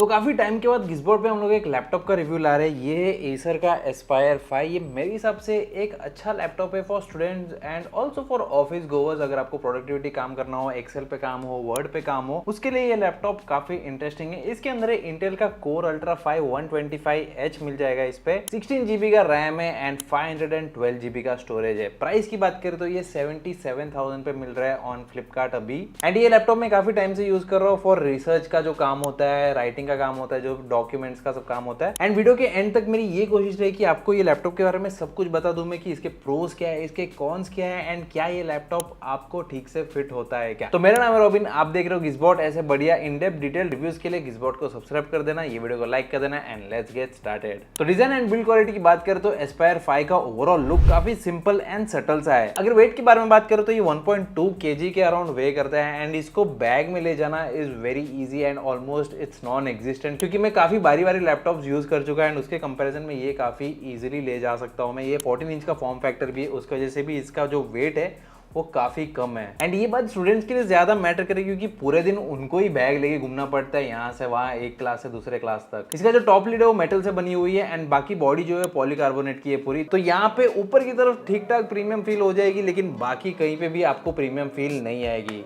तो काफी टाइम के बाद गिसबोर्ड पे हम लोग एक लैपटॉप का रिव्यू ला रहे हैं। ये है एसर का एस्पायर 5। ये मेरे हिसाब से एक अच्छा लैपटॉप है for students and also for office गोवर्स। अगर आपको प्रोडक्टिविटी काम करना हो, एक्सेल पे काम हो, वर्ड पे काम हो, उसके लिए ये लैपटॉप काफी इंटरेस्टिंग है। इसके अंदर इंटेल का कोर अल्ट्रा 5 125H मिल जाएगा। इस पे 16 GB का रैम है एंड 512 GB का स्टोरेज है। प्राइस की बात करें तो ये 77,000 पे मिल रहा है ऑन फ्लिपकार्ट अभी। एंड ये लैपटॉप में काफी टाइम से यूज कर रहा हूँ फॉर रिसर्च का जो काम होता है, राइटिंग का काम होता है, जो डॉक्यूमेंट्स का सब काम होता है। एंड वीडियो के एंड तक मेरी ये कोशिश रही कि आपको ये लैपटॉप के बारे में सब कुछ बता दूं मैं कि इसके प्रोस क्या है, इसके कॉन्स क्या है एंड क्या ये लैपटॉप आपको ठीक से फिट होता है क्या। तो मेरा नाम है रॉबिन, आप देख रहे हो गिसबॉट। ऐसे बढ़िया इन डेप्थ डिटेल रिव्यूज के लिए गिसबॉट को सब्सक्राइब कर देना, ये वीडियो को लाइक कर देना एंड लेट्स गेट स्टार्टेड। तो डिजाइन एंड बिल्ड क्वालिटी की बात करें तो एस्पायर 5 का ओवरऑल लुक काफी सिंपल एंड सटल सा है। अगर वेट के बारे में बात करें तो ये 1.2 kg के अराउंड वे करता है एंड इसको बैग में ले जाना is very easy and almost it's non existent, क्योंकि मैं काफी बारी लैपटॉप्स यूज कर चुका है एंड उसके कंपैरिजन में ये काफी इजीली ले जा सकता हूं मैं। ये 14 इंच का फॉर्म फैक्टर भी है, उसकी वजह से भी इसका जो वेट है वो काफी कम है। एंड ये बात स्टूडेंट्स के लिए ज्यादा मैटर करेगी क्योंकि पूरे दिन उनको ही बैग लेके घूमना पड़ता है, यहाँ से वहाँ, एक क्लास से दूसरे क्लास तक। इसका जो टॉप लीड है वो मेटल से बनी हुई है एंड बाकी बॉडी जो है पॉलीकार्बोनेट की है पूरी। तो यहाँ पे ऊपर की तरफ ठीक ठाक प्रीमियम फील हो जाएगी, लेकिन बाकी कहीं पे भी आपको प्रीमियम फील नहीं आएगी।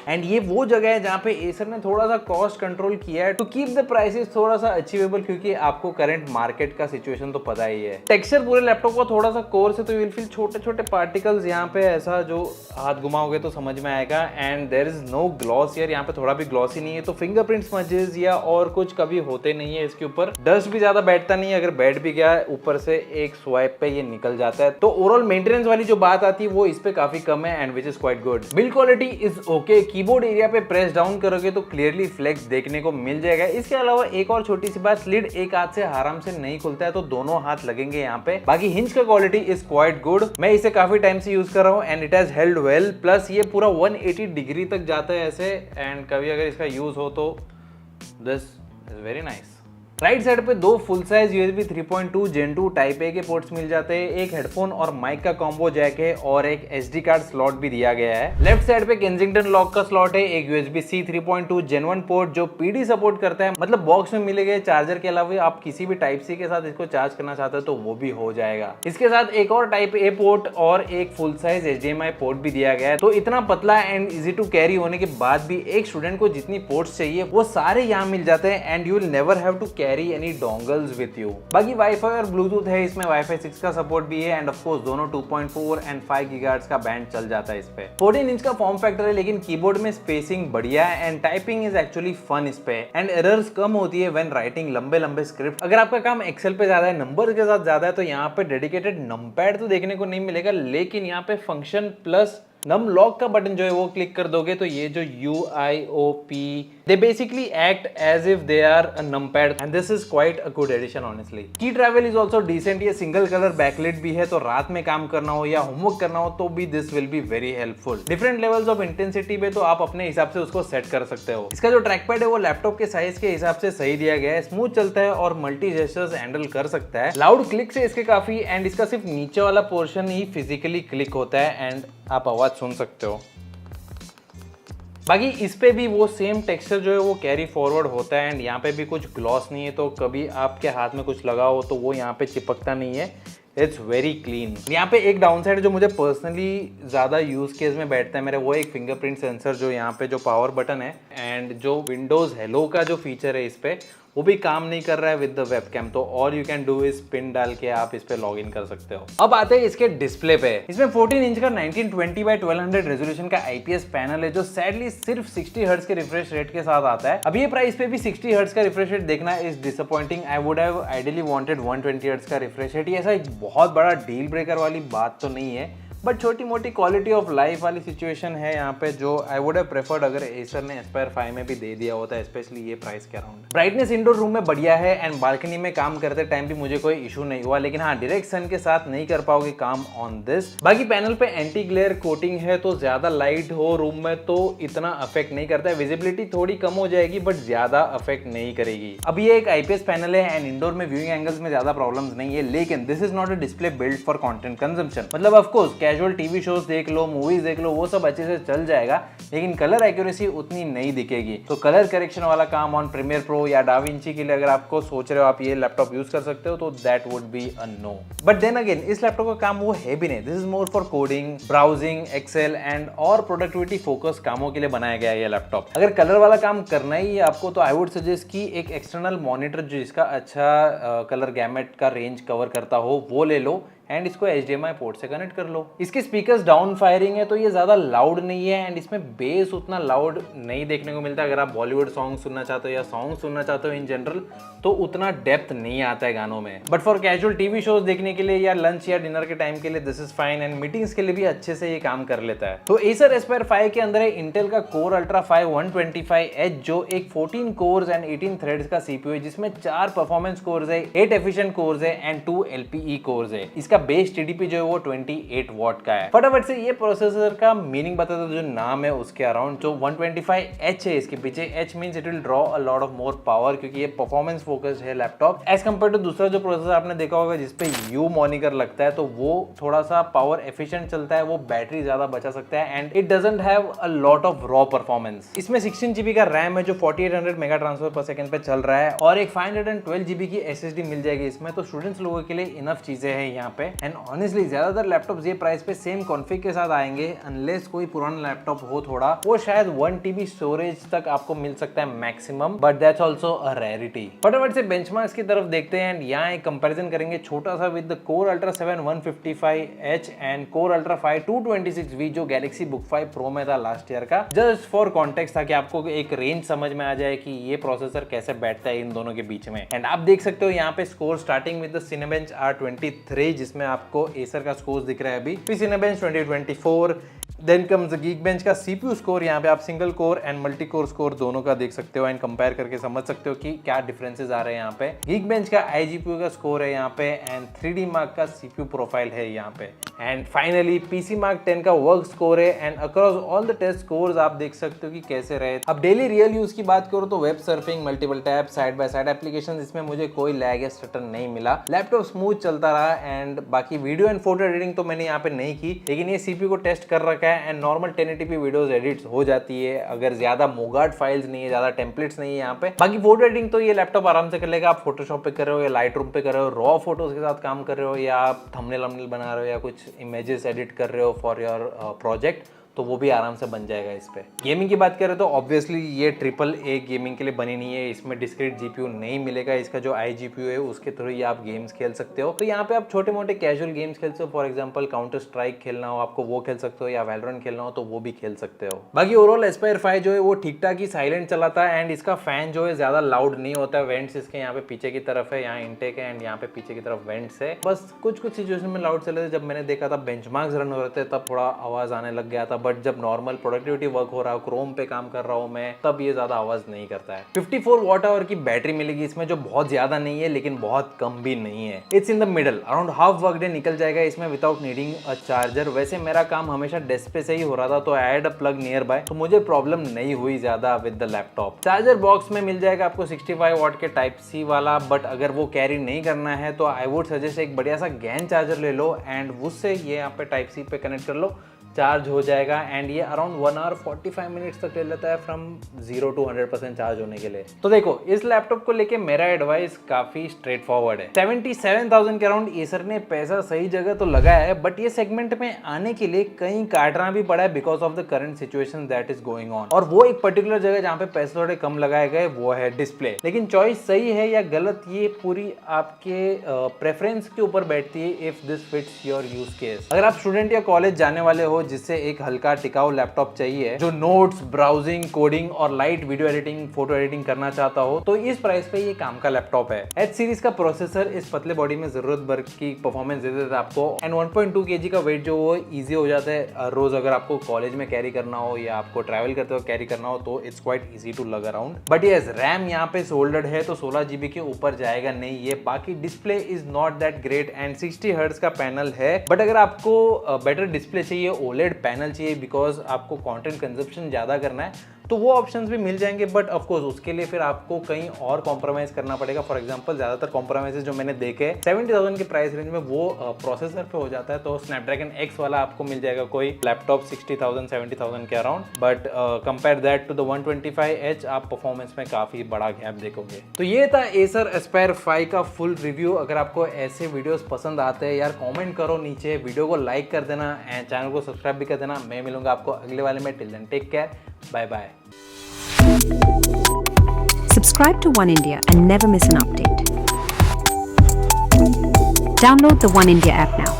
एंड ये वो जगह है जहाँ पे एसर ने थोड़ा सा कॉस्ट कंट्रोल किया है टू कीप द प्राइसेस थोड़ा सा अचीवेबल, क्योंकि आपको करंट मार्केट का सिचुएशन तो पता ही है। टेक्सचर पूरे लैपटॉप का थोड़ा सा कोर्स है, तो यू विल फील छोटे छोटे पार्टिकल्स यहाँ पे, ऐसा जो हाथ घुमाओगे तो समझ में आएगा। And there is no gloss यार, यहाँ पे थोड़ा भी ग्लॉस ही नहीं है, तो फिंगरप्रिंट स्मजेस या और कुछ कभी होते नहीं है इसके ऊपर। डस्ट भी ज्यादा बैठता नहीं है, अगर बैठ भी गया ऊपर से एक स्वाइप पे ये निकल जाता है। तो ओवरऑल मेंटेनेंस वाली जो बात आती है वो इस पे काफी कम है and which is quite good. Build quality is okay. Keyboard area पे प्रेस डाउन करोगे तो क्लियरली फ्लेक्स देखने को मिल जाएगा। इसके अलावा एक और छोटी सी बात, स्लिड एक हाथ से आराम से नहीं खुलता है, तो दोनों हाथ लगेंगे यहाँ पे। बाकी हिंज का क्वालिटी इज क्वाइट गुड। मैं इसे काफी टाइम से यूज कर रहा हूँ and it has held well. Plus ये पूरा 180 डिग्री तक जाता है ऐसे, एंड कभी अगर इसका यूज हो तो this is very nice. Right side पे दो full size USB 3.2 Gen 2 type A के पोर्ट्स मिल जाते हैं, एक हेडफोन और माइक का कॉम्बो जैक है और एक SD कार्ड स्लॉट भी दिया गया है। लेफ्ट साइड पे केंजिंगटन लॉक का स्लॉट है, एक USB-C 3.2 Gen 1 पोर्ट जो PD सपोर्ट करता है, मतलब बॉक्स में मिलेगा। चार्जर के अलावा आप किसी भी टाइप C के साथ इसको चार्ज करना चाहते हो तो वो भी हो जाएगा। इसके साथ एक और टाइप A पोर्ट और एक फुल साइज HDMI पोर्ट भी दिया गया है। तो इतना पतला एंड इजी टू कैरी होने के बाद भी एक स्टूडेंट को जितनी पोर्ट्स चाहिए वो सारे यहाँ मिल जाते हैं and you will never have to carry any dongles with you. बाकी वाईफाई और ब्लूटूथ है, इसमें वाईफाई 6 का सपोर्ट भी है एंड ऑफ कोर्स दोनों 2.4 एंड 5 गीगाहर्ट्ज का बैंड चल जाता है इस पे। 14 इंच का फॉर्म फैक्टर है, लेकिन कीबोर्ड में स्पेसिंग बढ़िया है and typing is actually fun इस पे। एंड एरर्स कम होती है व्हेन राइटिंग लंबे स्क्रिप्ट। अगर आपका काम एक्सेल पे ज्यादा है, नंबर के साथ ज्यादा है, तो यहाँ पे डेडिकेटेड नंपैड तो देखने को नहीं मिलेगा, लेकिन यहाँ पे फंक्शन प्लस नम लॉक का बटन जो है वो क्लिक कर दोगे तो ये जो UIOP they basically act as if they are a numpad and this is quite a good addition honestly. Key travel is also decent. ये सिंगल कलर बैकलाइट भी है, तो रात में काम करना हो या होमवर्क करना हो तो भी this will be very helpful. Different levels of intensity पे तो आप अपने हिसाब से उसको सेट कर सकते हो। इसका जो ट्रैक पैड है वो लैपटॉप के साइज के हिसाब से सही दिया गया है, स्मूथ चलता है और मल्टी जेस्चर्स हैंडल कर सकता है। लाउड क्लिक से इसके काफी, एंड इसका सिर्फ नीचे वाला पोर्शन ही फिजिकली क्लिक होता है एंड आप आवाज सुन सकते हो। बाकी इस पे भी वो सेम टेक्सचर जो है वो कैरी फॉरवर्ड होता है एंड यहाँ पे भी कुछ ग्लॉस नहीं है, तो कभी आपके हाथ में कुछ लगा हो तो वो यहाँ पे चिपकता नहीं है। It's very clean. यहाँ पे एक डाउन साइड जो मुझे पर्सनली ज्यादा यूज केस में बैठता है मेरे, वो एक फिंगरप्रिंट सेंसर जो यहाँ पे जो पावर बटन है एंड जो विंडोज हेलो का जो फीचर है इस पे वो भी काम नहीं कर रहा है विद द वेबकैम। तो all you can do is pin डाल के आप इस पे लॉग इन कर सकते हो। अब आते हैं इसके डिस्प्ले पे। इसमें 14 इंच का 1920x1200 रेजोल्यूशन का IPS पैनल है जो सैडली सिर्फ 60 हर्ट्ज के रिफ्रेश रेट के साथ आता है। अब ये प्राइस पे भी 60 हर्ट्ज का रिफ्रेश रेट देखना is disappointing. I would have ideally wanted 120 hertz का रिफ्रेश रेट। ये ऐसा एक बहुत बड़ा डील ब्रेकर वाली बात तो नहीं है, बट छोटी मोटी क्वालिटी ऑफ लाइफ वाली सिचुएशन है यहाँ पे जो आई वुड हैव प्रेफर्ड अगर एसर ने एस्पायर 5 में भी दे दिया होता, स्पेशली ये प्राइस के अराउंड। ब्राइटनेस इंडोर रूम में बढ़िया है एंड बालकनी में काम करते टाइम भी मुझे कोई इशू नहीं हुआ, लेकिन हाँ डायरेक्ट सन के साथ नहीं कर पाओगे काम ऑन दिस। बाकी पैनल पे एंटी ग्लेयर कोटिंग है, तो ज्यादा लाइट हो रूम में तो इतना अफेक्ट नहीं करता है। विजिबिलिटी थोड़ी कम हो जाएगी बट ज्यादा अफेक्ट नहीं करेगी। अब ये एक IPS पैनल है एंड इंडोर में व्यूइंग एंगल्स में ज्यादा प्रॉब्लम्स नहीं है, लेकिन this is not a display build for content consumption. मतलब of course casual TV shows देख लो, मूवीज देख लो, वो सब अच्छे से चल जाएगा, लेकिन कलर एक्यूरेसी उतनी नहीं दिखेगी। तो कलर करेक्शन वाला काम ऑन प्रीमियर प्रो या डाविंची के लिए अगर आपको सोच रहे हो आप ये लैपटॉप यूज कर सकते हो, तो that would be a no. But then again इस लैपटॉप का काम वो है भी नहीं। This is more for coding, browsing, excel and और प्रोडक्टिविटी फोकस कामों के लिए बनाया गया है ये लैपटॉप। अगर कलर वाला काम करना ही है आपको, तो आई वुड सजेस्ट कि एक एक्सटर्नल मॉनिटर जिसका अच्छा कलर गैमेट का रेंज कवर करता हो वो ले लो एंड इसको HDMI पोर्ट से कनेक्ट कर लो। इसके स्पीकर्स डाउन फायरिंग है, तो ये ज़्यादा लाउड नहीं है एंड इसमें बेस उतना लाउड नहीं देखने को मिलता। अगर आप बॉलीवुड सॉन्ग सुनना चाहते हो या सॉन्ग सुनना चाहते हो इन जनरल, तो उतना डेप्थ नहीं आता है गानों में। But for casual TV shows देखने के लिए या लंच या डिनर के टाइम के लिए this is fine and meetings के लिए भी अच्छे से ये काम कर लेता है। तो Acer Aspire 5 के अंदर है इंटेल का Core Ultra 5 125H, जो एक 14 कोर्स एंड 18 थ्रेड्स का CPU है, जिसमें 4 परफॉर्मेंस कोर्स है, 8 एफिशिएंट कोर्स है एंड 2 LPE कोर्स है। इसका बेस TDP जो है वो 28 वॉट का है। फटाफट से ये प्रोसेसर का मीनिंग बता दो, जो नाम है उसके अराउंड। जो 125H है इसके पीछे, H means it will draw a lot of more power, क्योंकि ये परफॉर्मेंस फोकस्ड है लैपटॉप एज कंपेयर टू दूसरा जो प्रोसेसर आपने देखा होगा जिसपे U मॉनिकर लगता है, तो वो थोड़ा सा पावर एफिशिएंट चलता है, वो बैटरी ज्यादा बचा सकता है and it doesn't have a lot of raw performance. इसमें 16 GB का रैम है जो 4800 मेगा ट्रांसफर पर सेकंड पे चल रहा है और एक 512 GB की SSD मिल जाएगी इसमें। तो स्टूडेंट्स लोगों के लिए इनफ चीजें हैं यहाँ पे एंड ऑनेस्टली ज्यादातर लैपटॉप्स ये प्राइस पे सेम कॉन्फ़िग के साथ आएंगे, अनलेस कोई पुराना लैपटॉप हो थोड़ा, वो शायद 1 TB स्टोरेज तक आपको मिल सकता है maximum, but that's also a rarity. फटाफट से बेंचमार्क्स की तरफ देखते हैं एंड यहाँ एक कंपैरिजन करेंगे छोटा सा with the Core Ultra 7 155H and Core Ultra 5 226V जो Galaxy Book 5 Pro में था लास्ट ईयर का। जस्ट फॉर कॉन्टेक्स्ट, ताकि आपको एक रेंज समझ में आ जाए कि ये प्रोसेसर कैसे बैठता है इन दोनों के बीच में। एंड आप देख सकते हो यहाँ पे score starting with the Cinebench R23, जिसमें आपको Acer का स्कोर दिख रहा है अभी, फिर Cinebench 2024, देन कम्स Geekbench का CPU स्कोर। यहाँ पे आप single core and multi core score दोनों का देख सकते हो एंड कंपेयर करके समझ सकते हो कि क्या डिफरेंसेस आ रहे हैं यहाँ पे। Geekbench का iGPU का स्कोर है यहाँ पे एंड 3D Mark का CPU प्रोफाइल है यहाँ पे एंड फाइनली PC Mark 10 का वर्क स्कोर है and across all the test scores आप देख सकते हो कि कैसे रहे। अब डेली रियल यूज की बात करो तो web surfing, multiple tab, side by side application, इसमें मुझे कोई लैग या स्टटर नहीं मिला। लैपटॉप स्मूथ चलता रहा एंड बाकी वीडियो एंड फोटो एडिटिंग तो मैंने यहाँ पे नहीं की, लेकिन ये CPU को टेस्ट कर रखा है and normal 1080p videos edits हो जाती है अगर ज्यादा मोगाट फाइल्स नहीं है, ज्यादा टेम्पलेट्स नहीं है यहाँ पे। बाकी फोटो एडिटिंग तो ये लैपटॉप आराम से कर लेगा। आप फोटोशॉप पे कर रहे हो या लाइट रूम पे कर रहे हो, रॉ फोटोज के साथ काम कर रहे हो, या आप थंबनेल बना रहे हो या कुछ इमेजेस एडिट कर रहे हो फॉर योर प्रोजेक्ट, तो वो भी आराम से बन जाएगा इस पे। गेमिंग की बात करें तो ऑब्वियसली ये AAA गेमिंग के लिए बनी नहीं है, इसमें डिस्क्रीट GPU नहीं मिलेगा। इसका जो iGPU है उसके थ्रू ही आप गेम्स खेल सकते हो। तो यहाँ पे आप छोटे मोटे कैजुअल गेम्स खेल सकते हो, फॉर एग्जांपल काउंटर स्ट्राइक खेलना हो आपको वो खेल सकते हो, या वैलोरेंट खेलना हो तो वो भी खेल सकते हो। बाकी ओवरऑल Aspire 5 जो है वो ठीक ठाक ही साइलेंट चलाता है एंड इसका फैन जो है ज्यादा लाउड नहीं होता है। वेंट्स इसके यहाँ पे पीछे की तरफ है, यहाँ इंटेक है एंड यहाँ पे पीछे की तरफ वेंट्स है। बस कुछ सिचुएशन में लाउड चले थे, जब मैंने देखा था बेंचमार्क्स रन हो रहे थे तब थोड़ा आवाज आने लग गया था, बट जब नॉर्मल प्रोडक्टिविटी वर्क हो रहा है, क्रोम पे काम कर रहा हूं मैं, तब ये ज्यादा आवाज नहीं करता है। 54 वॉट आवर की बैटरी मिलेगी इसमें, जो बहुत ज्यादा नहीं है लेकिन बहुत कम भी नहीं है। It's in the middle, around half work day निकल जाएगा इसमें विदाउट नीडिंग अ चार्जर। वैसे मेरा काम हमेशा डेस्क पे से ही हो रहा था, तो I had a plug near by, तो मुझे प्रॉब्लम नहीं हुई ज्यादा with the laptop. Charger box में मिल जाएगा आपको 65 वॉट के टाइप C वाला, बट अगर वो कैरी नहीं करना है तो आई वुड सजेस्ट एक बढ़िया सा गैन चार्जर ले लो एंड उससे ये यहाँ पे टाइप C पे कनेक्ट कर लो, चार्ज हो जाएगा एंड ये अराउंड 1 आवर 45 मिनट्स तक ले लेता है फ्रॉम 0 to 100% चार्ज होने के लिए। तो देखो इस लैपटॉप को लेके मेरा एडवाइस काफी स्ट्रेट फॉरवर्ड है। 77,000 के अराउंड एसर ने पैसा सही जगह तो लगाया है, बट ये सेगमेंट में आने के लिए कहीं काटना भी पड़ा है because of the current situation that is going on. और वो एक पर्टिकुलर जगह जहाँ पे पैसे थोड़े कम लगाए गए वो है डिस्प्ले। लेकिन चॉइस सही है या गलत ये पूरी आपके प्रेफरेंस के ऊपर बैठती है, if this fits your use case. अगर आप स्टूडेंट या कॉलेज जाने वाले हो जिससे एक हल्का टिकाऊ लैपटॉप चाहिए जो नोट्स, ब्राउजिंग, कोडिंग और light video editing, photo editing करना चाहता हो, तो इस प्राइस पे ये काम का लैपटॉप है। H सीरीज का प्रोसेसर इस पतले बॉडी में जरूरत भर की परफॉर्मेंस दे देता है आपको एंड 1.2 kg का वेट जो वो इजी हो जाता है रोज अगर आपको कॉलेज में कैरी करना हो या आपको ट्रैवल करते हो कैरी करना हो, तो इट्स क्वाइट इजी टू लग अराउंड। बट यस, रैम यहाँ पे सोल्डर्ड है तो 16 GB के ऊपर जाएगा नहीं ये। बाकी display is not that great and 60 hertz का पैनल है, बट अगर आपको बेटर डिस्प्ले चाहिए, OLED पैनल चाहिए बिकॉज आपको कंटेंट कंजप्शन ज्यादा करना है, तो वो ऑप्शंस भी मिल जाएंगे, बट ऑफकोर्स उसके लिए फिर आपको कहीं और कॉम्प्रोमाइज़ करना पड़ेगा। फॉर एग्जाम्पल ज़्यादातर कॉम्प्रोमाइजेज जो मैंने देखे 70,000 के प्राइस रेंज में वो प्रोसेसर पे हो जाता है। तो स्नैपड्रैगन एक्स वाला आपको मिल जाएगा कोई लैपटॉप 60,000 70,000 के around, but compare that to the 125H आप परफॉर्मेंस में काफ़ी बड़ा गैप देखोगे। तो ये था एसर एस्पायर 5 का फुल रिव्यू। अगर आपको ऐसे वीडियोस पसंद आते हैं यार, कमेंट करो नीचे, वीडियो को लाइक कर देना एंड चैनल को सब्सक्राइब भी कर देना। मैं मिलूंगा आपको अगले वाले में। Till then take care, bye bye. Subscribe to One India and never miss an update. Download the One India app now.